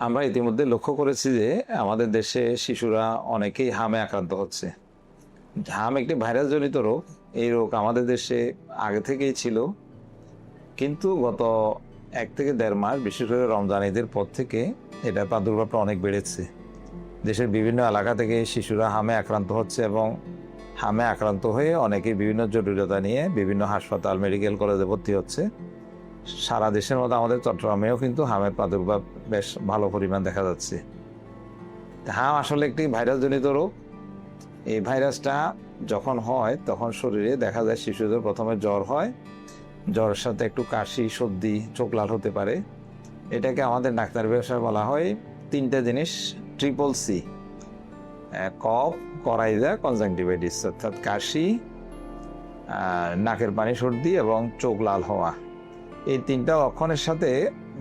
আমরা ইতিমধ্যে লক্ষ্য করেছি যে আমাদের দেশে শিশুরা অনেকেই হামে আক্রান্ত হচ্ছে। হাম একটি ভাইরাস জনিত রোগ। এই রোগ আমাদের দেশে আগে থেকেই ছিল, কিন্তু গত 1 থেকে 1.5 মাস, বিশেষ করে রমজান ঈদের পর থেকে এটার প্রাদুর্ভাবটা অনেক বেড়েছে। দেশের বিভিন্ন এলাকা থেকে শিশুরা হামে আক্রান্ত হচ্ছে এবং হামে আক্রান্ত হয়ে অনেকেই বিভিন্ন জটিলতা নিয়ে বিভিন্ন হাসপাতাল, মেডিকেল কলেজে ভর্তি হচ্ছে। সারা দেশের মধ্যে আমাদের চট্টগ্রামেও কিন্তু হামের প্রাদুর্ভাব বেশ ভালো পরিমাণ দেখা যাচ্ছে। হাম আসলে একটি ভাইরাস জনিত রোগ। এই ভাইরাসটা যখন হয় তখন শরীরে দেখা যায় শিশুদের প্রথমে জ্বর হয়, জ্বরের সাথে একটু কাশি, সর্দি, চোখ লাল হতে পারে। এটাকে আমাদের ডাক্তারি ভাষায় বলা হয় 3টে জিনিস, ট্রিপল সি: কফ, করাইজা, কনজাংটিভাইটিস, অর্থাৎ কাশি, নাকের পানি, সর্দি এবং চোখ লাল হওয়া। এই 3টা লক্ষণের সাথে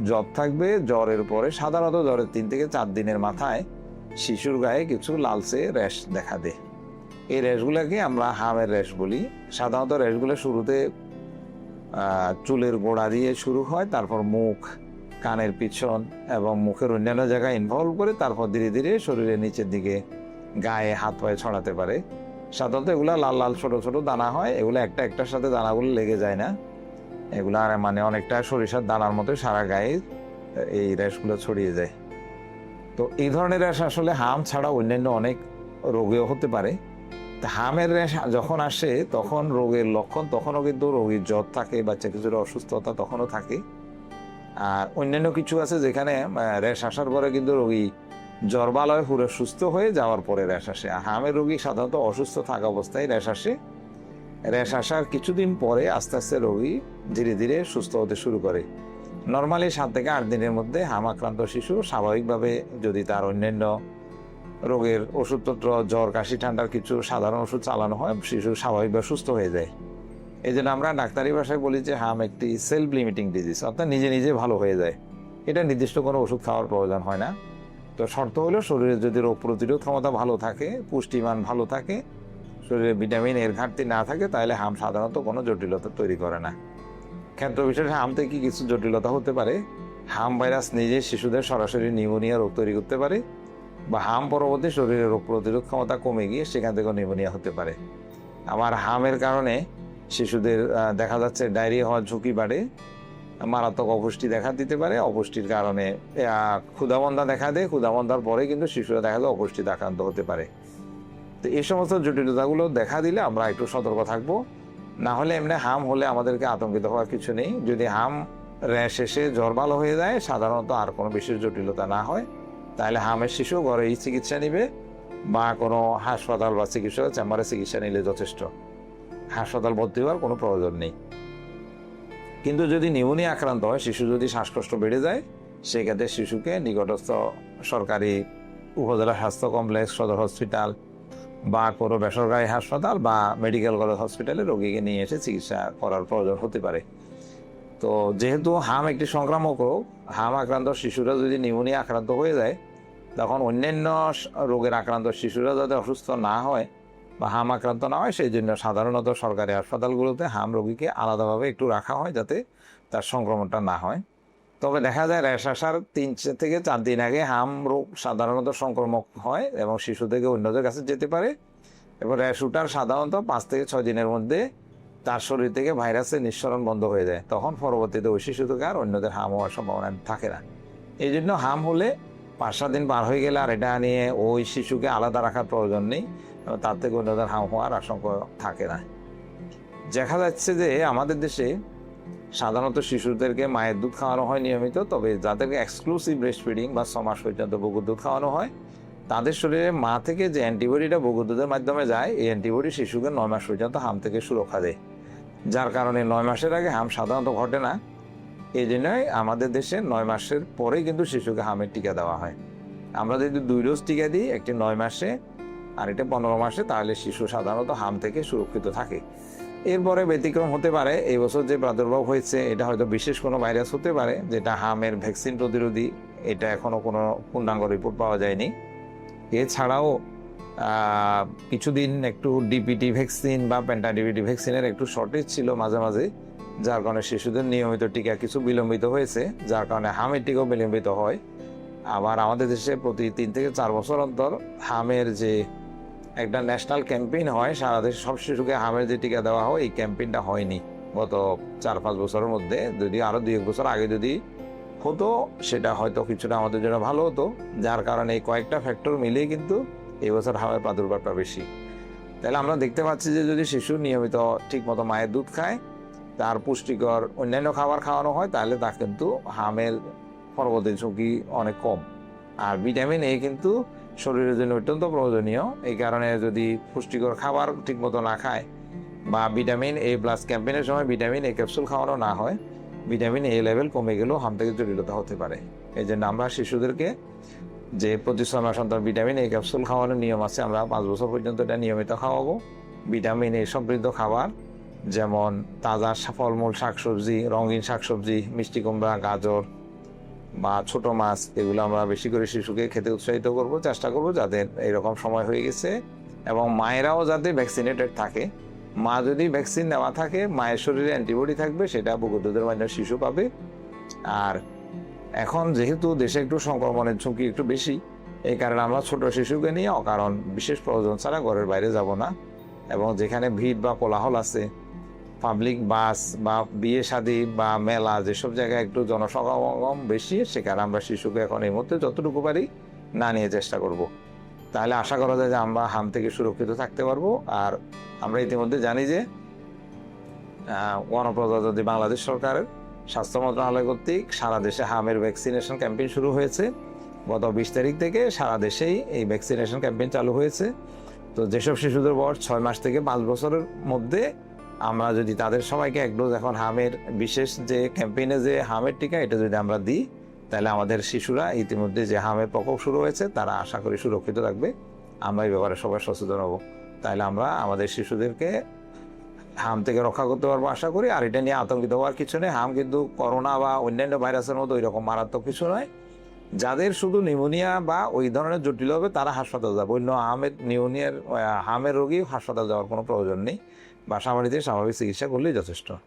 জ্বর থাকবে। জ্বরের পরে সাধারণত জ্বরের 3 থেকে 4 দিনের মাথায় শিশুর গায়ে কিছু লালচে র্যাশ দেখা দেয়। এই র্যাশগুলোকে আমরা হামের র্যাশ বলি। সাধারণত র্যাশগুলো শুরুতে চুলের গোড়া দিয়ে শুরু হয়, তারপর মুখ, কানের পিছন এবং মুখের অন্যান্য জায়গায় ইনভলভ করে তারপর ধীরে ধীরে শরীরের নিচের দিকে, গায়ে, হাত পায়ে ছড়াতে পারে। সাধারণত এগুলা লাল লাল ছোট ছোট দানা হয়। এগুলো একটা একটার সাথে দানাগুলো লেগে যায় না। এগুলা মানে অনেকটা সরিষার দানার মতো সারা গায়ে এই র্যাশগুলো ছড়িয়ে যায়। তো এই ধরনের র্যাশ আসলে হাম ছাড়া অন্যান্য অনেক রোগেও হতে পারে। হামের র্যাশ যখন আসে তখন রোগের লক্ষণ, তখনও কিন্তু রোগীর জ্বর থাকে, বাচ্চা কিছুর অসুস্থতা তখনও থাকে। আর অন্যান্য কিছু আছে যেখানে র্যাশ আসার পরে কিন্তু রোগী জ্বর ভালো হয়ে পুরো সুস্থ হয়ে যাওয়ার পরে র্যাশ আসে। হামের রোগী সাধারণত অসুস্থ থাকা অবস্থায় র্যাশ আসে। র্যাশ আসার কিছুদিন পরে আস্তে আস্তে রোগী ধীরে ধীরে সুস্থ হতে শুরু করে। নর্মালি 7 থেকে 8 দিনের মধ্যে হাম আক্রান্ত শিশু স্বাভাবিকভাবে, যদি তার অন্যান্য রোগের ওষুধপত্র, জ্বর, কাশি, ঠান্ডার কিছু সাধারণ ওষুধ চালানো হয়, শিশু স্বাভাবিকভাবে সুস্থ হয়ে যায়। এই জন্য আমরা ডাক্তারি ভাষায় বলি যে হাম একটি সেলফ লিমিটিং ডিজিজ, অর্থাৎ নিজে নিজে ভালো হয়ে যায়। এটা নির্দিষ্ট কোনো ওষুধ খাওয়ার প্রয়োজন হয় না। তো শর্ত হলো শরীরে যদি রোগ প্রতিরোধ ক্ষমতা ভালো থাকে, পুষ্টিমান ভালো থাকে, শরীরে ভিটামিন এর ঘাটতি না থাকে, তাহলে হাম সাধারণত কোনো জটিলতা তৈরি করে না। ক্ষেত্র বিশেষে হাম থেকে কিছু জটিলতা হতে পারে। হাম ভাইরাস নিজে শিশুদের সরাসরি নিউমোনিয়া রোগ তৈরি করতে পারে, বা হাম পরবর্তী শরীরের রোগ প্রতিরোধ ক্ষমতা কমে গিয়ে সেখান থেকে নিউমোনিয়া হতে পারে। আবার হামের কারণে শিশুদের দেখা যাচ্ছে ডায়রিয়া হওয়ার ঝুঁকি বাড়ে, মারাত্মক অপুষ্টি দেখা দিতে পারে। অপুষ্টির কারণে ক্ষুধামন্দা দেখা দেয়। ক্ষুধামন্দার পরে কিন্তু শিশুরা দেখা যায় অপুষ্টিতে আক্রান্ত হতে পারে। তো এই সমস্ত জটিলতাগুলো দেখা দিলে আমরা একটু সতর্ক থাকবো। না হলে এমনি হাম হলে আমাদেরকে আতঙ্কিত হওয়ার কিছু নেই। যদি হাম র্যাশ এসে জ্বর ভালো হয়ে যায়, সাধারণত আর কোনো বিশেষ জটিলতা না হয়, তাহলে হামের শিশু ঘরেই চিকিৎসা নিবে, বা কোনো হাসপাতাল বা চিকিৎসকের চেম্বারে চিকিৎসা নিলে যথেষ্ট। হাসপাতাল ভর্তি হওয়ার কোনো প্রয়োজন নেই। কিন্তু যদি নিউমোনিয়া আক্রান্ত হয়, শিশু যদি শ্বাসকষ্ট বেড়ে যায়, সেক্ষেত্রে শিশুকে নিকটস্থ সরকারি উপজেলা স্বাস্থ্য কমপ্লেক্স, সদর হসপিটাল বা কোনো বেসরকারি হাসপাতাল বা মেডিকেল কলেজ হসপিটালে রোগীকে নিয়ে এসে চিকিৎসা করার প্রয়োজন হতে পারে। তো যেহেতু হাম একটি সংক্রামক রোগ, হাম আক্রান্ত শিশুরা যদি নিউমোনিয়া আক্রান্ত হয়ে যায়, তখন অন্যান্য রোগের আক্রান্ত শিশুরা যাতে অসুস্থ না হয় বা হাম আক্রান্ত না হয়, সেই জন্য সাধারণত সরকারি হাসপাতালগুলোতে হাম রোগীকে আলাদাভাবে একটু রাখা হয় যাতে তার সংক্রমণটা না হয়। তবে দেখা যায় র্যাশ আসার 3 থেকে 4 দিন আগে হাম রোগ সাধারণত সংক্রমক হয় এবং শিশু থেকে অন্যদের কাছে যেতে পারে। এবার র্যাশ উঠার সাধারণত 5 থেকে 6 দিনের মধ্যে তার শরীর থেকে ভাইরাসের নিঃসরণ বন্ধ হয়ে যায়। তখন পরবর্তীতে ওই শিশু থেকে আর অন্যদের হাম হওয়ার সম্ভাবনা থাকে না। এই জন্য হাম হলে 5-7 দিন পার হয়ে গেলে আর এটা নিয়ে ওই শিশুকে আলাদা রাখার প্রয়োজন নেই, তার থেকে অন্যদের হাম হওয়ার আশঙ্কা থাকে না। দেখা যাচ্ছে যে আমাদের দেশে সাধারণত শিশুদেরকে মায়ের দুধ খাওয়ানো হয় নিয়মিত, তবে যাদেরকে এক্সক্লুসিভ ব্রেস্ট ফিডিং বা 6 মাস পর্যন্ত বুকুর দুধ খাওয়ানো হয়, তাদের শরীরে মা থেকে যে অ্যান্টিবডিটা বুকুর দুধের মাধ্যমে যায়, এই অ্যান্টিবডি শিশুকে 9 মাস পর্যন্ত হাম থেকে সুরক্ষা দেয়, যার কারণে 9 মাসের আগে হাম সাধারণত ঘটে না। এই জন্যই আমাদের দেশে 9 মাসের পরেই কিন্তু শিশুকে হামের টিকা দেওয়া হয়। আমরা যদি 2 ডোজ টিকা দিই, একটি 9 মাসে আর এটা 15 মাসে, তাহলে শিশু সাধারণত হাম থেকে সুরক্ষিত থাকে। এরপরে ব্যতিক্রম হতে পারে। এই বছর যে প্রাদুর্ভাব হয়েছে, এটা হয়তো বিশেষ কোনো ভাইরাস হতে পারে যেটা হামের ভ্যাকসিন প্রতিরোধী। এটা এখনো কোনো পূর্ণাঙ্গ রিপোর্ট পাওয়া যায়নি। এছাড়াও কিছুদিন একটু ডিপিটি ভ্যাকসিন বা পেন্টাডিপিটি ভ্যাকসিনের একটু শর্টেজ ছিল মাঝে মাঝে, যার কারণে শিশুদের নিয়মিত টিকা কিছু বিলম্বিত হয়েছে, যার কারণে হামের টিকাও বিলম্বিত হয়। আবার আমাদের দেশে প্রতি 3 থেকে 4 বছর অন্তর হামের যে একটা ন্যাশনাল ক্যাম্পেইন হয়, সারা দেশে সব শিশুকে হামের যে টিকা দেওয়া হয়, এই ক্যাম্পেইনটা হয়নি গত 4-5 বছরের মধ্যে। যদি আরো 2-1 বছর আগে যদি হতো, সেটা হয়তো কিছুটা আমাদের জন্য ভালো হতো। যার কারণে এই কয়েকটা ফ্যাক্টর মিলিয়ে কিন্তু এই বছর হামের প্রাদুর্ভাবটা বেশি। তাহলে আমরা দেখতে পাচ্ছি যে যদি শিশু নিয়মিত ঠিকমতো মায়ের দুধ খায়, তার পুষ্টিকর অন্যান্য খাবার খাওয়ানো হয়, তাহলে তা কিন্তু হামের পরবর্তী ঝুঁকি অনেক কম। আর ভিটামিন এ কিন্তু শরীরের জন্য অত্যন্ত প্রয়োজনীয়। এই কারণে যদি পুষ্টিকর খাবার ঠিকমতো না খায় বা ভিটামিন এ প্লাস ক্যাম্পেইনের সময় ভিটামিন এ ক্যাপসুল খাওয়ানো না হয়, ভিটামিন এ লেভেল কমে গেলেও হাম থেকে জটিলতা হতে পারে। এই জন্য আমরা শিশুদেরকে যে প্রতি 6 মাস অন্তর ভিটামিন এ ক্যাপসুল খাওয়ানোর নিয়ম আছে, আমরা 5 বছর পর্যন্ত এটা নিয়মিত খাওয়াবো। ভিটামিন এ সমৃদ্ধ খাবার যেমন তাজা ফলমূল, শাকসবজি, রঙিন শাকসবজি, মিষ্টি কুমড়া, গাজর বা ছোট মাছ, এগুলো আমরা বেশি করে শিশুকে খেতে উৎসাহিত করব, চেষ্টা করব যাদের এইরকম সময় হয়ে গেছে। এবং মায়েরাও যাতে ভ্যাকসিনেটেড থাকে। মা যদি ভ্যাকসিন নেওয়া থাকে, মায়ের শরীরে অ্যান্টিবডি থাকবে, সেটা বুকের দুধের মাধ্যমে শিশু পাবে। আর এখন যেহেতু দেশে একটু সংক্রমণের ঝুঁকি একটু বেশি, এই কারণে আমরা ছোট শিশুকে নিয়ে অকারণ বিশেষ প্রয়োজন ছাড়া ঘরের বাইরে যাব না। এবং যেখানে ভিড় বা কোলাহল আছে, পাবলিক বাস বা বিয়ে শাদী বা মেলা, যেসব জায়গায় একটু জনসমাগম বেশি, সেখানে আমরা শিশুকে এখন এই মুহূর্তে যতটুকু পারি না নিয়ে চেষ্টা করব। তাহলে আশা করা যায় যে আমরা হাম থেকে সুরক্ষিত থাকতে পারবো। আর আমরা ইতিমধ্যে জানি যে গণপ্রজাতন্ত্রী বাংলাদেশ সরকারের স্বাস্থ্য মন্ত্রণালয় কর্তৃক সারা দেশে হামের ভ্যাকসিনেশন ক্যাম্পেইন শুরু হয়েছে। গত 20 তারিখ থেকে সারা দেশেই এই ভ্যাকসিনেশন ক্যাম্পেইন চালু হয়েছে। তো যেসব শিশুদের বয়স 6 মাস থেকে 5 বছরের মধ্যে, আমরা যদি তাদের সবাইকে এক ডোজ এখন হামের বিশেষ যে ক্যাম্পেইনে যে হামের টিকা, এটা যদি আমরা দিই, তাহলে আমাদের শিশুরা ইতিমধ্যে যে হামের প্রকোপ শুরু হয়েছে, তারা আশা করি সুরক্ষিত থাকবে। আমরা এই ব্যাপারে সবাই সচেতন হব। তাহলে আমরা আমাদের শিশুদেরকে হাম থেকে রক্ষা করতে পারবো আশা করি। আর এটা নিয়ে আতঙ্কিত হওয়ার কিছু নেই। হাম কিন্তু করোনা বা অন্যান্য ভাইরাসের মতো ওই রকম মারাত্মক কিছু নয়। যাদের শুধু নিউমোনিয়া বা ওই ধরনের জটিল হবে, তারা হাসপাতাল যাবে। অন্য হামের রোগী হাসপাতাল যাওয়ার কোনো প্রয়োজন নেই। বাসা বাড়িতে স্বাভাবিক চিকিৎসা করলেই যথেষ্ট।